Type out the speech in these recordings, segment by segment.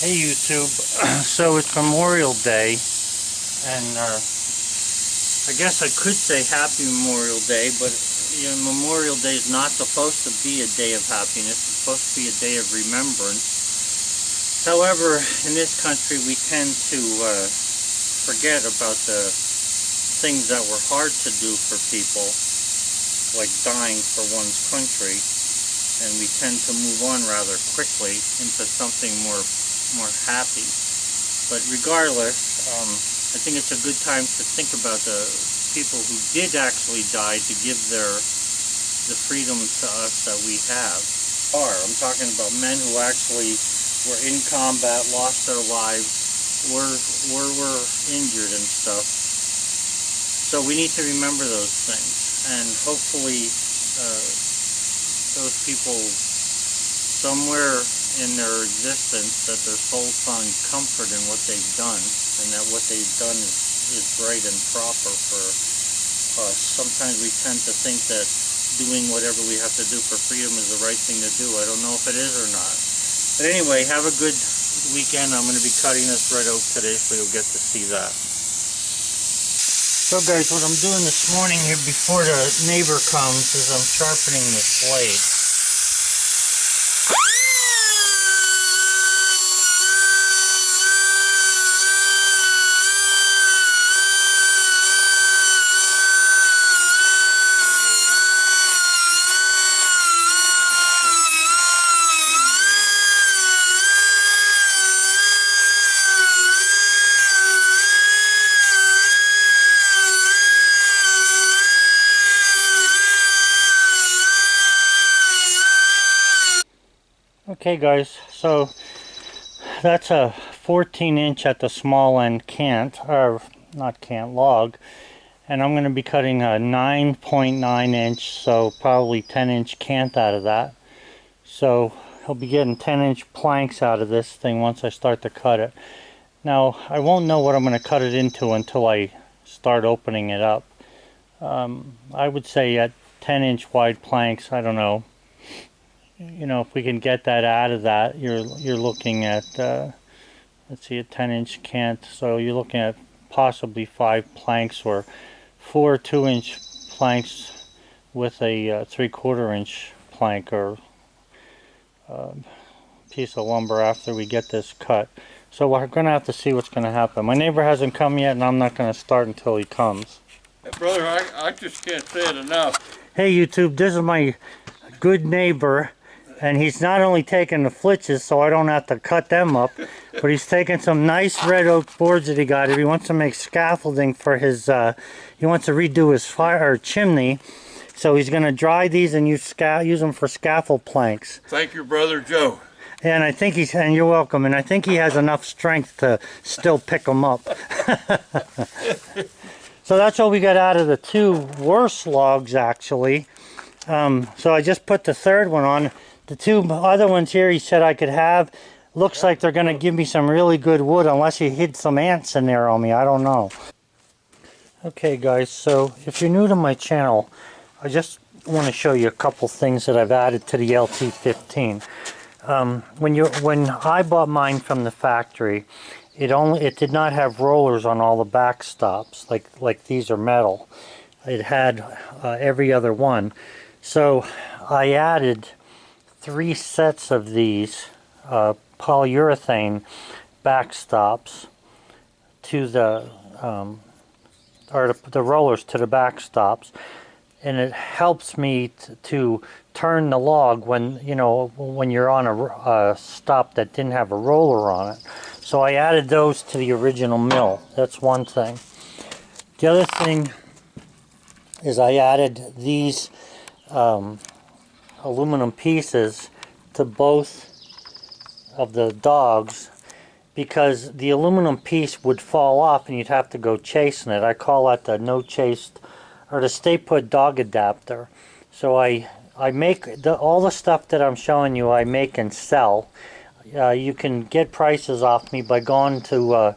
Hey YouTube, so it's Memorial Day, and I guess I could say Happy Memorial Day, but you know, Memorial Day is not supposed to be a day of happiness. It's supposed to be a day of remembrance. However, in this country we tend to forget about the things that were hard to do for people, like dying for one's country, and we tend to move on rather quickly into something more happy. But regardless, I think it's a good time to think about the people who did actually die to give the freedom to us that we have. I'm talking about men who actually were in combat, lost their lives, were injured and stuff. So we need to remember those things, and hopefully those people somewhere in their existence, that their souls find comfort in what they've done, and that what they've done is right and proper for us. Sometimes we tend to think that doing whatever we have to do for freedom is the right thing to do. I don't know if it is or not. But anyway, have a good weekend. I'm going to be cutting this red oak today, so you'll get to see that. So guys, what I'm doing this morning here before the neighbor comes is I'm sharpening this blade. Okay guys, so that's a 14-inch at the small end log, and I'm going to be cutting a 9.9 inch, so probably 10-inch cant out of that. So I'll be getting 10-inch planks out of this thing once I start to cut it. Now I won't know what I'm going to cut it into until I start opening it up. I would say at 10-inch wide planks, I don't know. You know, if we can get that out of that, you're looking at let's see, a 10-inch cant, so you're looking at possibly 5 planks or 4 2-inch planks with a 3/4 inch plank or piece of lumber after we get this cut. So we're gonna have to see what's gonna happen. My neighbor hasn't come yet, and I'm not gonna start until he comes. Brother, I just can't say it enough. Hey YouTube, this is my good neighbor. And he's not only taking the flitches so I don't have to cut them up, but he's taking some nice red oak boards that he got. He wants to make scaffolding for his, he wants to redo his fire chimney. So he's going to dry these and use them for scaffold planks. Thank you, Brother Joe. And I think and you're welcome, and I think he has enough strength to still pick them up. So that's what we got out of the 2 worst logs, actually. So I just put the 3rd one on. The 2 other ones here he said I could have. Looks like they're going to give me some really good wood, unless he hid some ants in there on me. I don't know. Okay guys, so if you're new to my channel, I just want to show you a couple things that I've added to the LT15. When I bought mine from the factory, it did not have rollers on all the back stops, like these are metal. It had every other one. So I added 3 sets of these polyurethane backstops to the rollers to the backstops, and it helps me to turn the log when you're on a stop that didn't have a roller on it. So I added those to the original mill. That's one thing. The other thing is I added these aluminum pieces to both of the dogs, because the aluminum piece would fall off and you'd have to go chasing it. I call that the no chased, or the stay put dog adapter. So I make all the stuff that I'm showing you, I make and sell. You can get prices off me by going to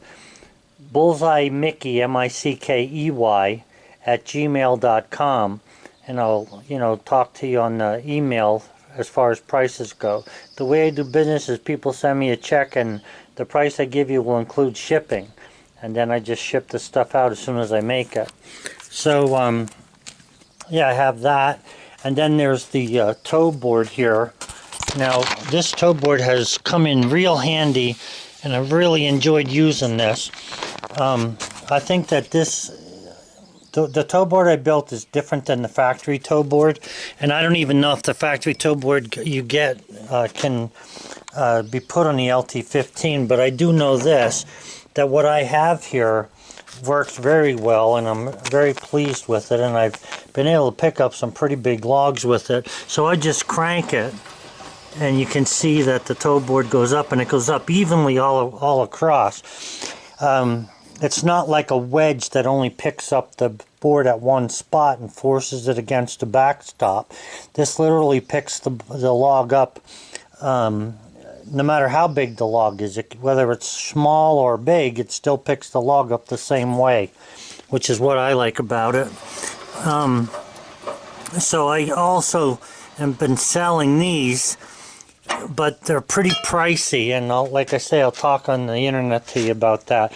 Bullseye Mickey, MICKEY @gmail.com, and I'll talk to you on the email as far as prices go. The way I do business is people send me a check and the price I give you will include shipping. And then I just ship the stuff out as soon as I make it. So, yeah, I have that. And then there's the toe board here. Now, this toe board has come in real handy, and I've really enjoyed using this. I think that the toe board I built is different than the factory toe board, and I don't even know if the factory toe board you get can be put on the LT15, but I do know this, that what I have here works very well, and I'm very pleased with it, and I've been able to pick up some pretty big logs with it. So I just crank it, and you can see that the toe board goes up, and it goes up evenly all across. It's not like a wedge that only picks up the board at one spot and forces it against the backstop. This literally picks the log up no matter how big the log is. Whether it's small or big, it still picks the log up the same way, which is what I like about it. So I also have been selling these, but they're pretty pricey, and like I say, I'll talk on the internet to you about that.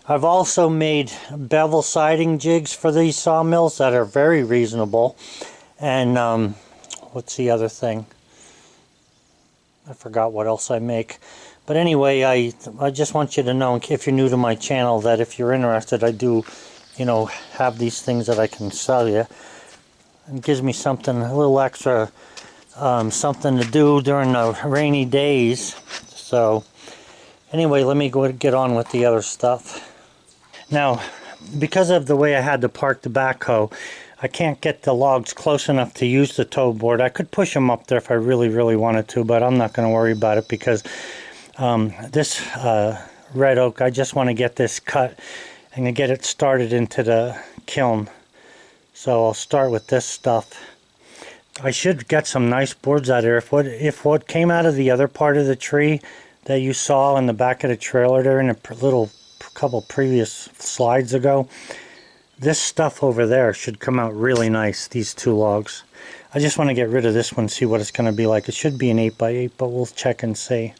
I've also made bevel siding jigs for these sawmills that are very reasonable. And what's the other thing? I forgot what else I make. But anyway, I just want you to know, if you're new to my channel, that if you're interested, I do, have these things that I can sell you. It gives me something, a little extra, something to do during the rainy days. So anyway, let me go get on with the other stuff. Now, because of the way I had to park the backhoe, I can't get the logs close enough to use the toe board. I could push them up there if I really, really wanted to, but I'm not going to worry about it because this red oak, I just want to get this cut and get it started into the kiln. So I'll start with this stuff. I should get some nice boards out of there. If what came out of the other part of the tree that you saw in the back of the trailer there in a couple previous slides ago, this stuff over there should come out really nice, these two logs. I just want to get rid of this one, see what it's going to be like. It should be an 8x8, but we'll check and see.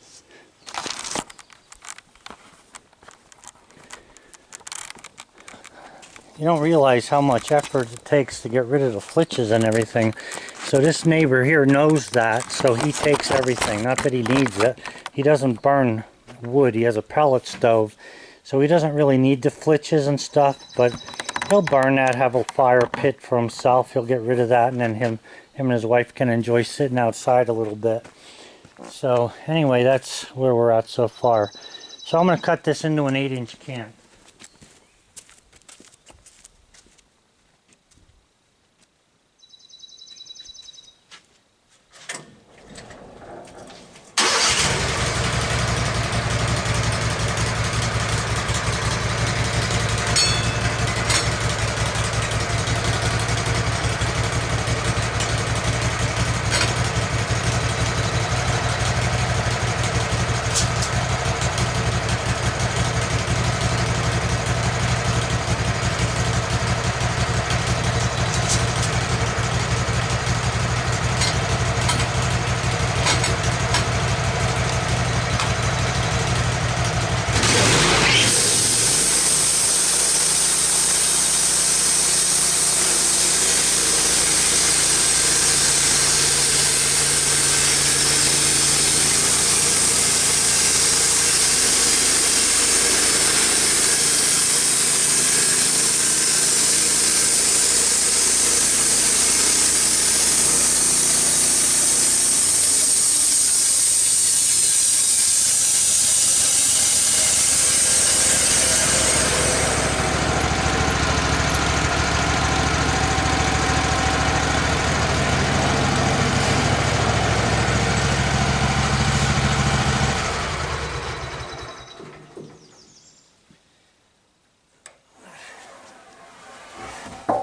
You don't realize how much effort it takes to get rid of the flitches and everything. So this neighbor here knows that, so he takes everything. Not that he needs it. He doesn't burn wood. He has a pellet stove. So he doesn't really need the flitches and stuff, but he'll burn that, have a fire pit for himself. He'll get rid of that, and then him and his wife can enjoy sitting outside a little bit. So anyway, that's where we're at so far. So I'm going to cut this into an 8-inch can.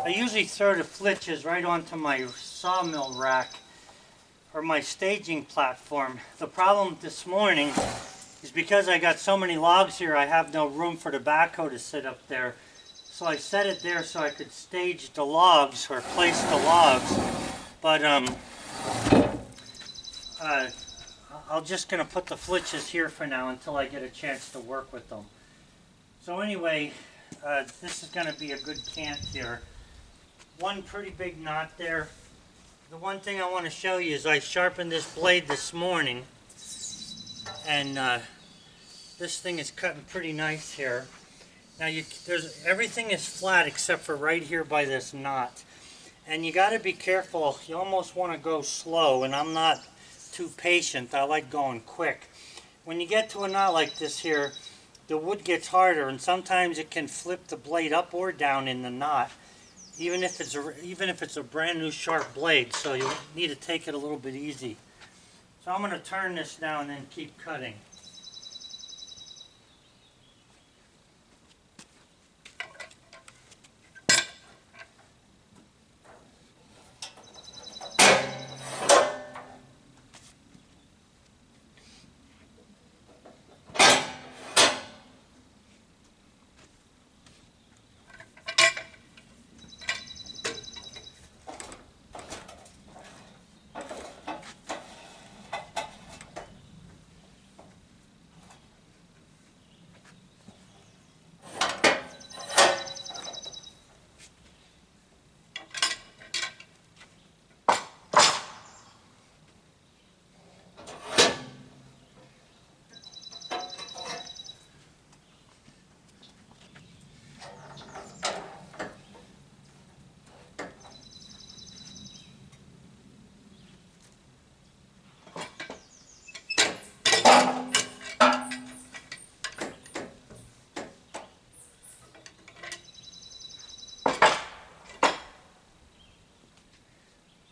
I usually throw the flitches right onto my sawmill rack or my staging platform. The problem this morning is because I got so many logs here, I have no room for the backhoe to sit up there. So I set it there so I could stage the logs or place the logs. But I'm just going to put the flitches here for now until I get a chance to work with them. So anyway, this is going to be a good cant here. One pretty big knot there. The one thing I want to show you is I sharpened this blade this morning, and this thing is cutting pretty nice here. Now everything is flat except for right here by this knot. And you got to be careful. You almost want to go slow, and I'm not too patient. I like going quick. When you get to a knot like this here, the wood gets harder, and sometimes it can flip the blade up or down in the knot, even if it's a brand new sharp blade. So you need to take it a little bit easy. So I'm going to turn this now and then keep cutting.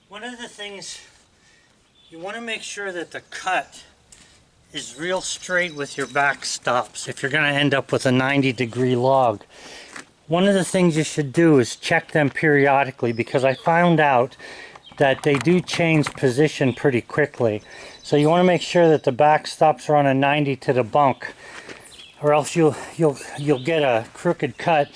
One of the things, you want to make sure that the cut is real straight with your back stops if you're going to end up with a 90-degree log. One of the things you should do is check them periodically, because I found out that they do change position pretty quickly. So you want to make sure that the back stops are on a 90 to the bunk, or else you'll get a crooked cut.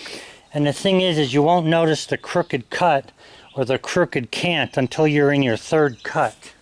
And the thing is you won't notice the crooked cut or the crooked cant until you're in your third cut.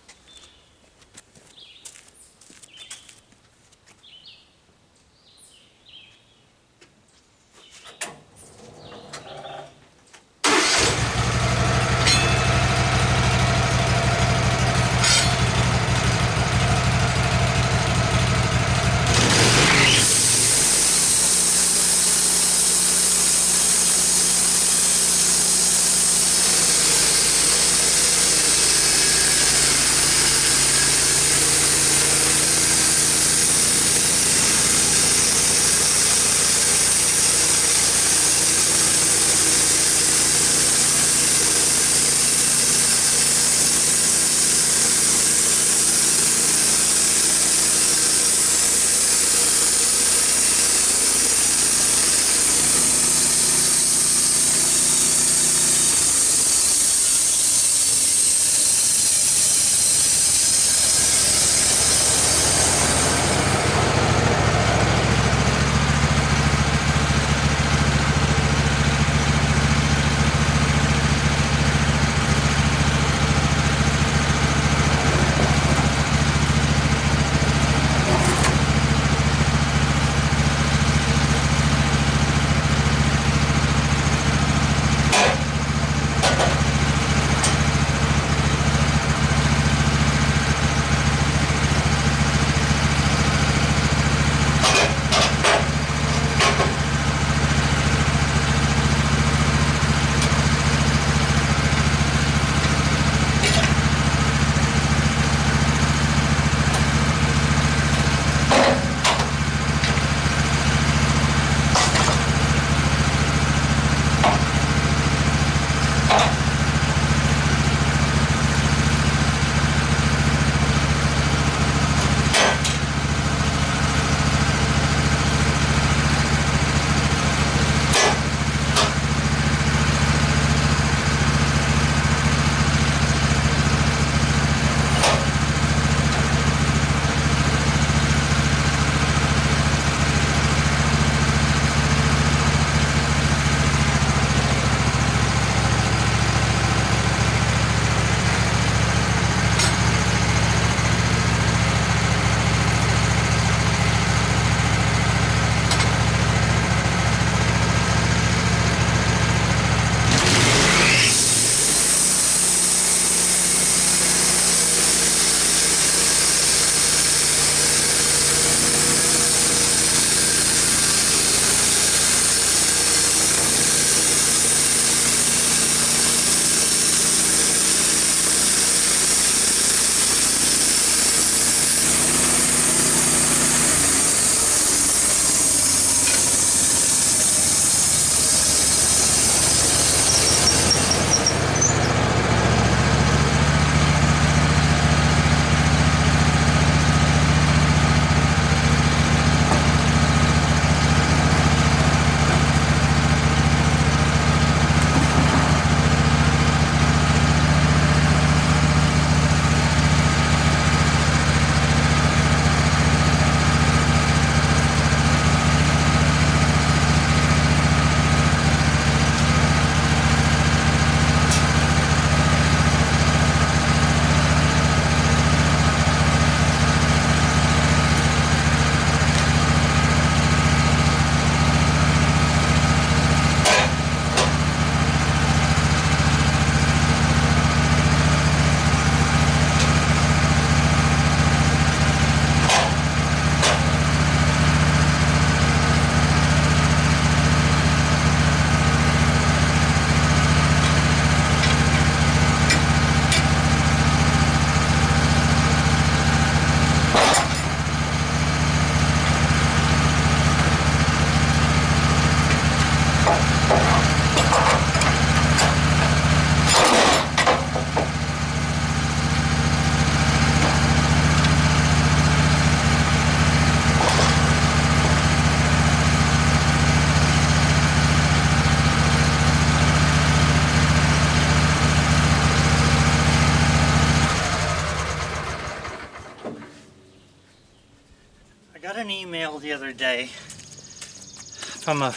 I got an email the other day from a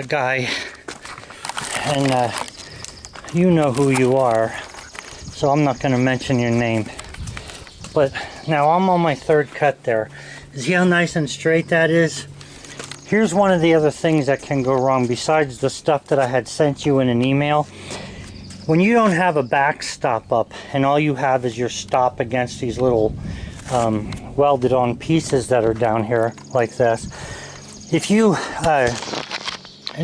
guy, and you know who you are, so I'm not going to mention your name. But now I'm on my third cut there. See how nice and straight that is? Here's one of the other things that can go wrong besides the stuff that I had sent you in an email. When you don't have a backstop up and all you have is your stop against these little welded on pieces that are down here like this, if you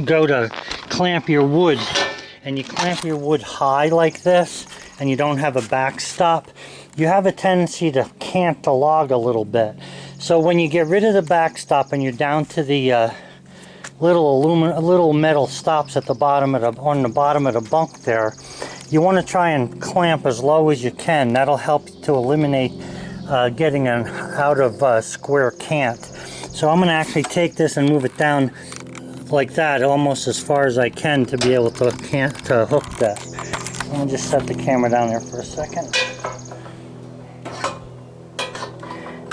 go to clamp your wood and you clamp your wood high like this and you don't have a backstop, you have a tendency to cant the log a little bit. So when you get rid of the backstop and you're down to the little metal stops at the bottom on the bottom of the bunk there, you want to try and clamp as low as you can. That'll help to eliminate getting an out of square cant. So I'm going to actually take this and move it down like that, almost as far as I can, to be able to hook that. I'm going to just set the camera down there for a second.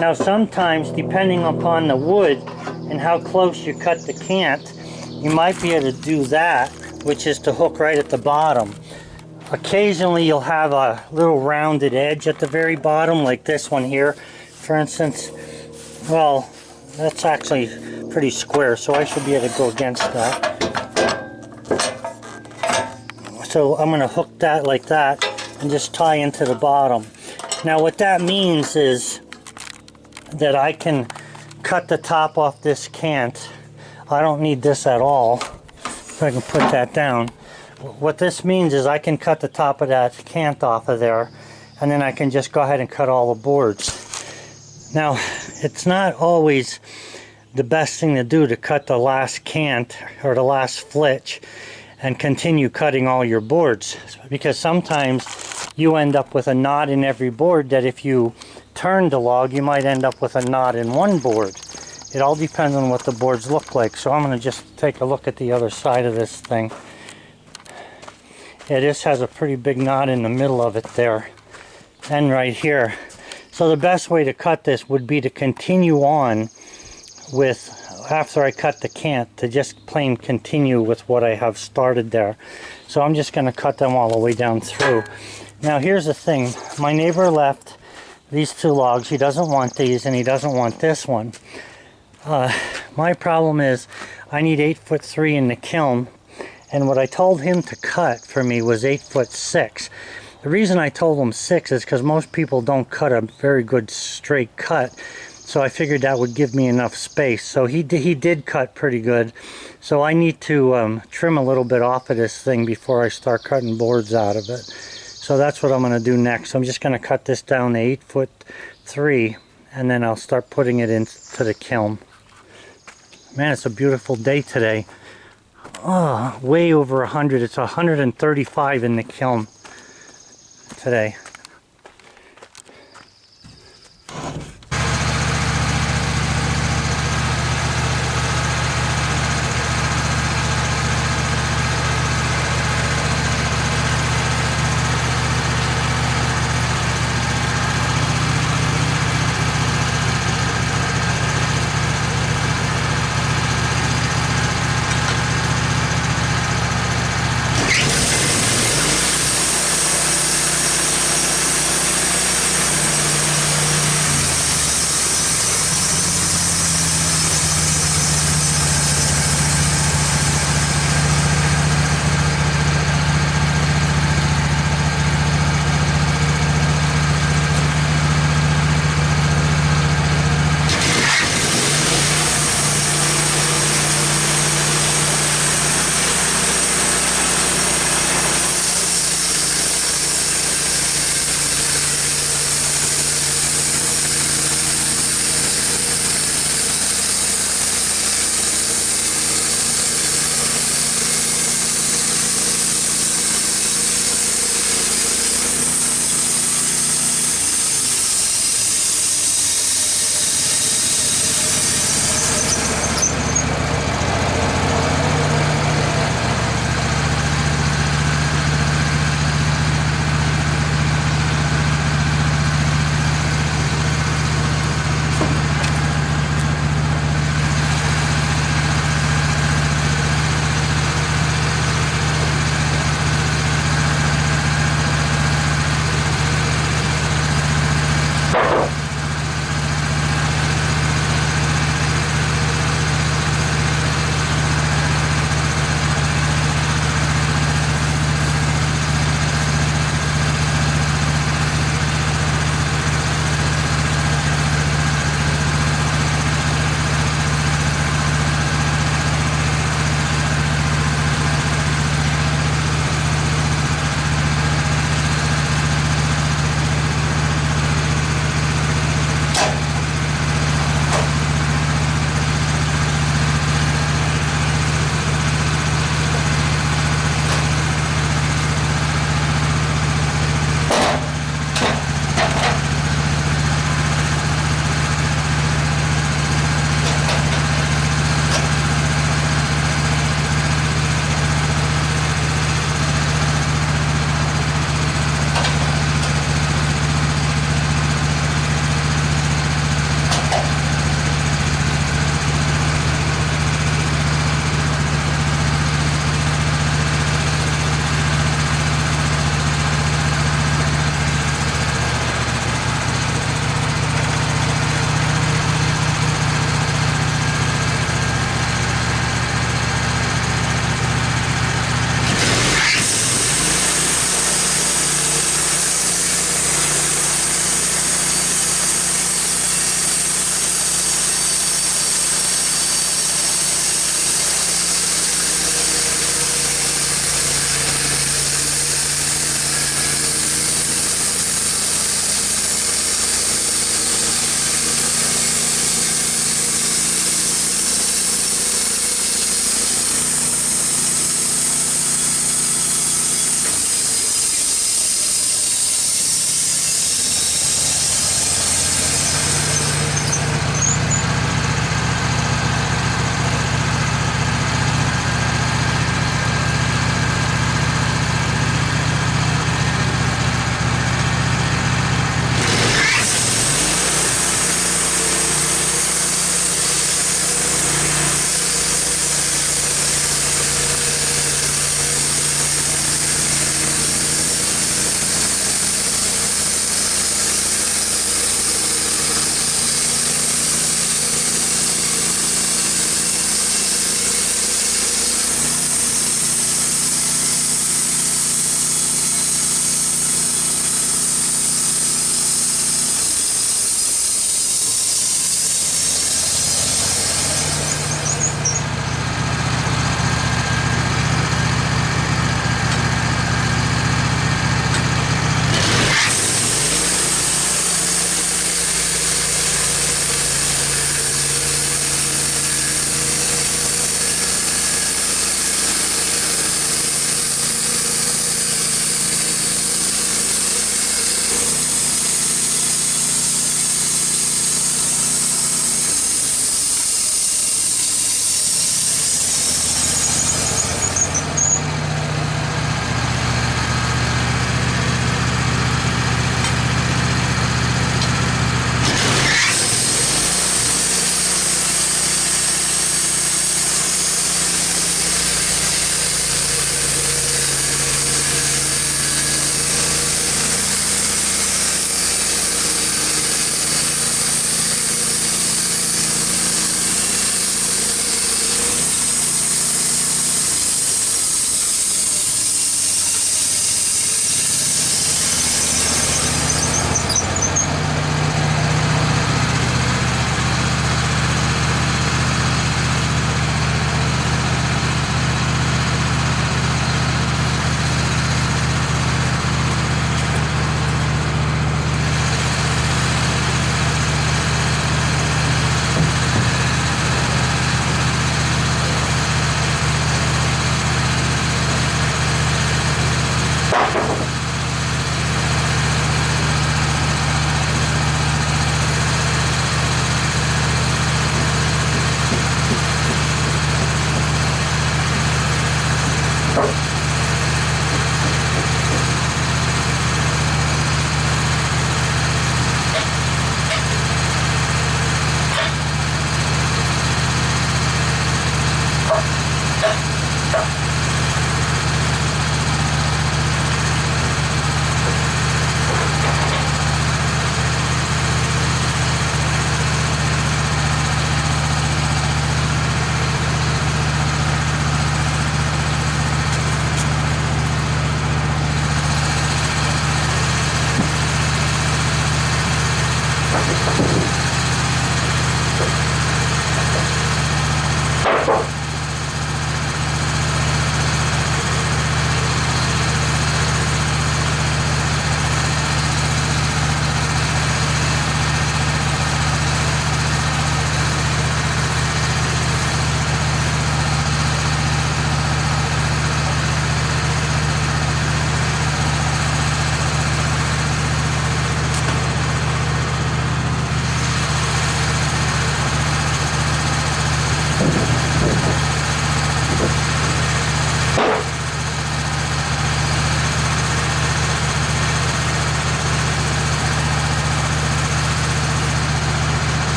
Now sometimes, depending upon the wood and how close you cut the cant, you might be able to do that, which is to hook right at the bottom. Occasionally you'll have a little rounded edge at the very bottom, like this one here, for instance. Well, that's actually pretty square, so I should be able to go against that. So I'm going to hook that like that and just tie into the bottom. Now what that means is that I can cut the top off this cant. I don't need this at all, so I can put that down. What this means is I can cut the top of that cant off of there, and then I can just go ahead and cut all the boards. Now, it's not always the best thing to do to cut the last cant or the last flitch and continue cutting all your boards, because sometimes you end up with a knot in every board that if you turn the log, you might end up with a knot in one board. It all depends on what the boards look like. So I'm going to just take a look at the other side of this thing. Yeah, this has a pretty big knot in the middle of it there, and right here. So the best way to cut this would be to continue on with, after I cut the cant, to just plain continue with what I have started there. So I'm just going to cut them all the way down through. Now here's the thing. My neighbor left these two logs. He doesn't want these, and he doesn't want this one. My problem is I need 8'3" in the kiln, and what I told him to cut for me was 8'6". The reason I told him 6 is because most people don't cut a very good straight cut, so I figured that would give me enough space. So he did cut pretty good, so I need to trim a little bit off of this thing before I start cutting boards out of it. So that's what I'm going to do next. I'm just going to cut this down to 8'3", and then I'll start putting it into the kiln. Man, it's a beautiful day today. Oh, way over 100. It's 135 in the kiln today.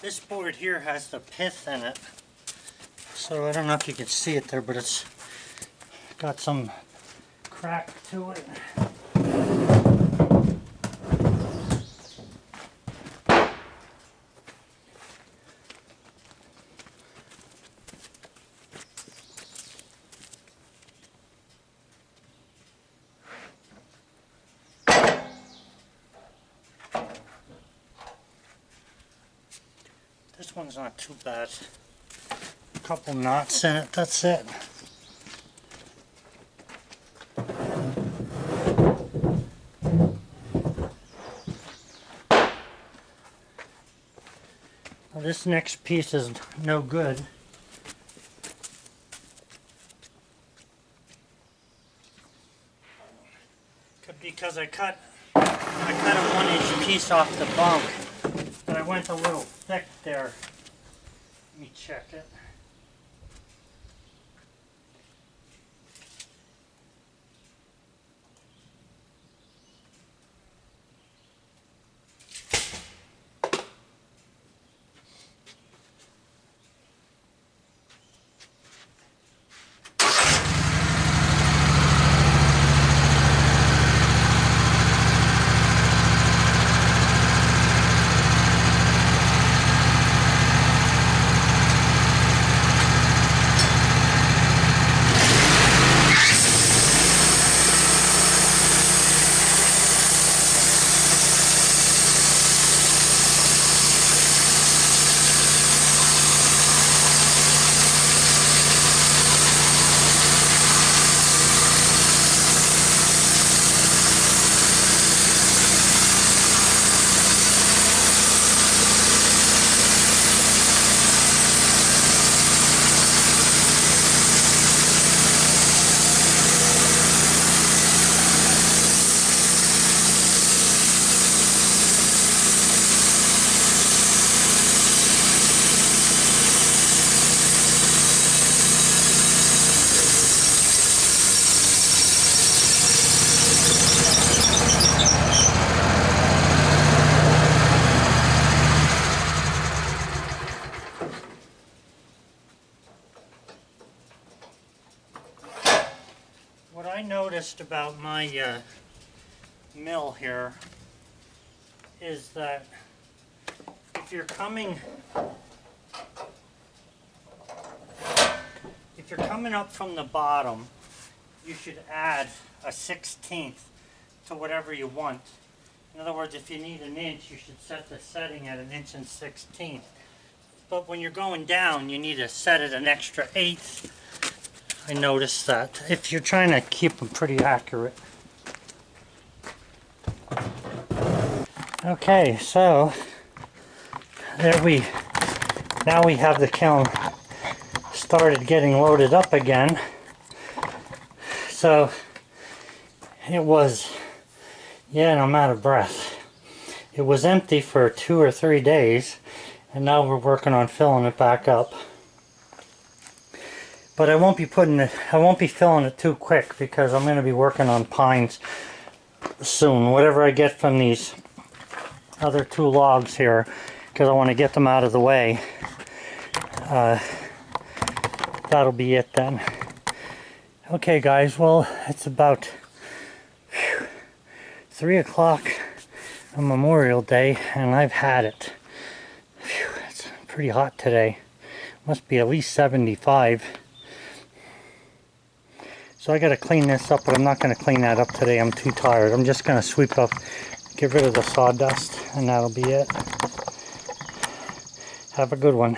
This board here has the pith in it, so I don't know if you can see it there, but it's got some crack to it. This one's not too bad. A couple knots in it, that's it. Now this next piece is no good. Could because I cut a 1-inch piece off the bunk, but I went a little thick there. Let me check it. What I noticed about my mill here is that if you're coming up from the bottom, you should add a 1/16 to whatever you want. In other words, if you need an inch, you should set the setting at 1 1/16 inches. But when you're going down, you need to set it an extra 1/8. I noticed that if you're trying to keep them pretty accurate. Okay, so now we have the kiln started getting loaded up again. So it was, yeah, and I'm out of breath. It was empty for 2 or 3 days, and now we're working on filling it back up. But I won't be filling it too quick because I'm going to be working on pines soon. Whatever I get from these other 2 logs here, because I want to get them out of the way. That'll be it then. Okay guys, well, it's about 3 o'clock on Memorial Day and I've had it. It's pretty hot today. Must be at least 75. So I gotta clean this up, but I'm not gonna clean that up today. I'm too tired. I'm just gonna sweep up, get rid of the sawdust, and that'll be it. Have a good one.